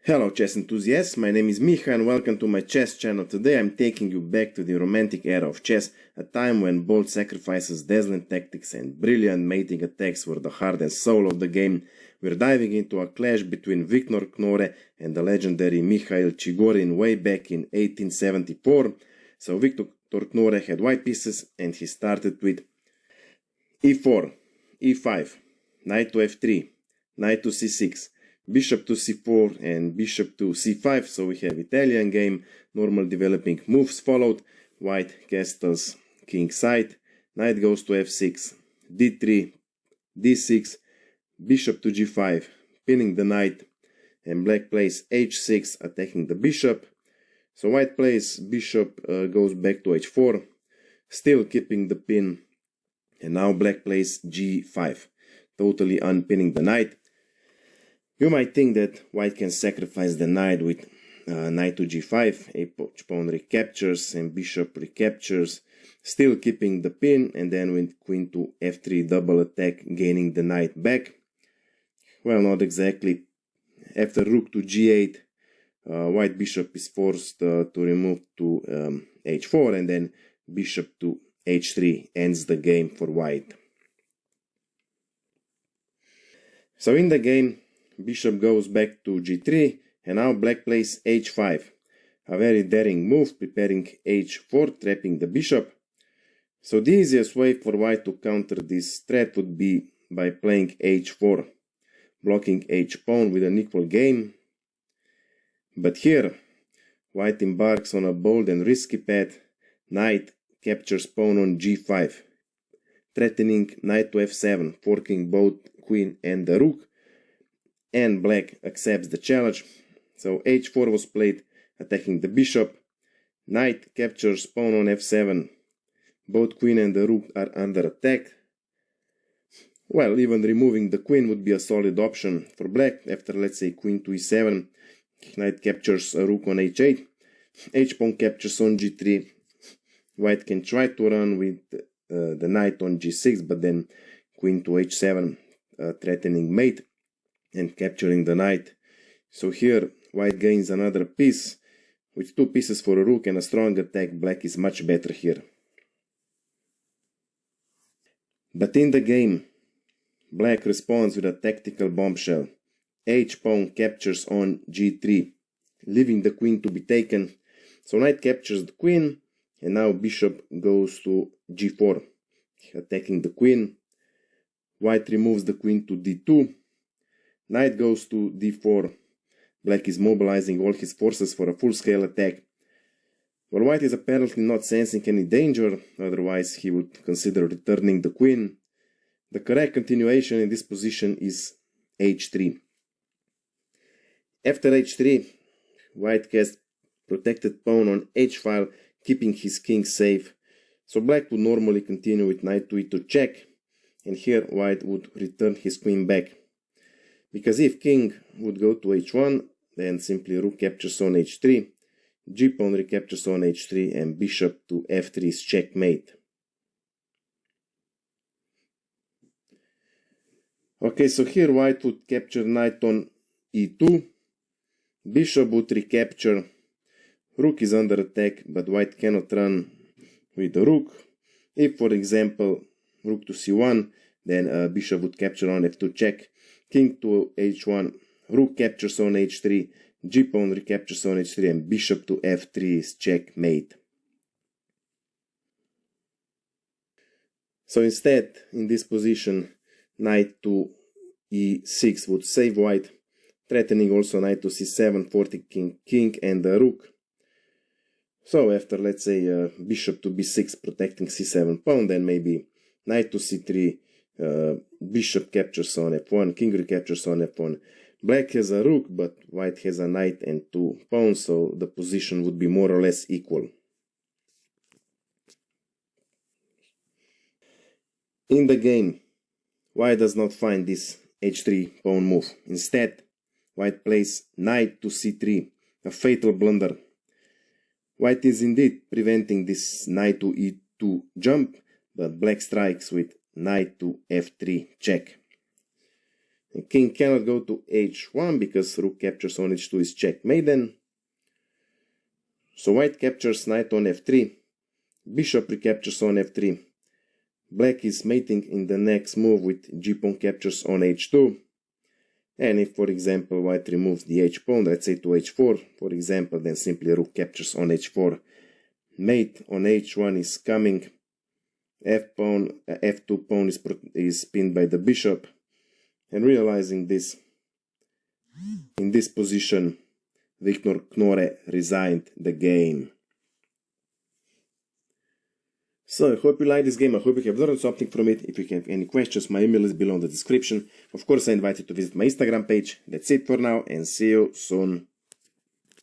Hello chess enthusiasts, my name is Micha and welcome to my chess channel. Today I'm taking you back to the romantic era of chess, a time when bold sacrifices, dazzling tactics and brilliant mating attacks were the heart and soul of the game. We're diving into a clash between Viktor Knorre and the legendary Mikhail Chigorin way back in 1874. So Viktor Knorre had white pieces and he started with e4, e5, knight to f3, knight to c6, bishop to c4 and bishop to c5, so we have Italian game, normal developing moves followed, white castles king side, knight goes to f6, d3, d6, bishop to g5, pinning the knight, and black plays h6, attacking the bishop. So white plays bishop goes back to h4, still keeping the pin, and now black plays g5, totally unpinning the knight. You might think that white can sacrifice the knight with knight to g5, a pawn recaptures and bishop recaptures, still keeping the pin, and then with queen to f3 double attack, gaining the knight back. Well, not exactly. After rook to g8, white bishop is forced to remove to h4, and then bishop to h3 ends the game for white. So in the game, bishop goes back to g3, and now black plays h5. A very daring move, preparing h4, trapping the bishop. So the easiest way for white to counter this threat would be by playing h4, blocking h-pawn with an equal game. But here, white embarks on a bold and risky path. Knight captures pawn on g5, threatening knight to f7, forking both queen and the rook. And black accepts the challenge, so h4 was played, attacking the bishop. Knight captures pawn on f7, both queen and the rook are under attack. Well, even removing the queen would be a solid option for black. After, let's say, queen to e7, knight captures a rook on h8, h-pawn captures on g3. White can try to run with the knight on g6, but then queen to h7, threatening mate and capturing the knight. So here white gains another piece. With two pieces for a rook and a strong attack, black is much better here. But in the game, black responds with a tactical bombshell. H-pawn captures on g3, leaving the queen to be taken. So knight captures the queen, and now bishop goes to g4, attacking the queen. White removes the queen to d2. Knight goes to d4. Black is mobilizing all his forces for a full-scale attack. Well, white is apparently not sensing any danger, otherwise he would consider returning the queen. The correct continuation in this position is h3. After h3, white casts protected pawn on h-file, keeping his king safe. So black would normally continue with knight to e2 check, and here white would return his queen back. Because if king would go to h1, then simply rook captures on h3, g-pawn recaptures on h3, and bishop to f3 is checkmate. Okay, so here white would capture knight on e2, bishop would recapture, rook is under attack, but white cannot run with the rook. If, for example, rook to c1, then bishop would capture on f2 check, king to h1, rook captures on h3, g-pawn recaptures on h3, and bishop to f3 is checkmate. So instead, in this position, knight to e6 would save white, threatening also knight to c7, forking king and the rook. So after, let's say, bishop to b6, protecting c7 pawn, then maybe knight to c3, bishop captures on f1, king recaptures on f1. Black has a rook, but white has a knight and two pawns, so the position would be more or less equal. In the game, white does not find this h3 pawn move. Instead, white plays knight to c3, a fatal blunder. White is indeed preventing this knight to e2 jump, but black strikes with knight to f3 check. And king cannot go to h1 because rook captures on h2 is checkmate then. So white captures knight on f3, bishop recaptures on f3. Black is mating in the next move with g-pawn captures on h2. And if, for example, white removes the h-pawn, let's say to h4, for example, then simply rook captures on h4. Mate on h1 is coming. f2 pawn is pinned by the bishop. And realizing this, in this position, Victor Knorre resigned the game. So I hope you like this game, I hope you have learned something from it. If you have any questions, my email is below in the description. Of course, I invite you to visit my Instagram page. That's it for now, and see you soon.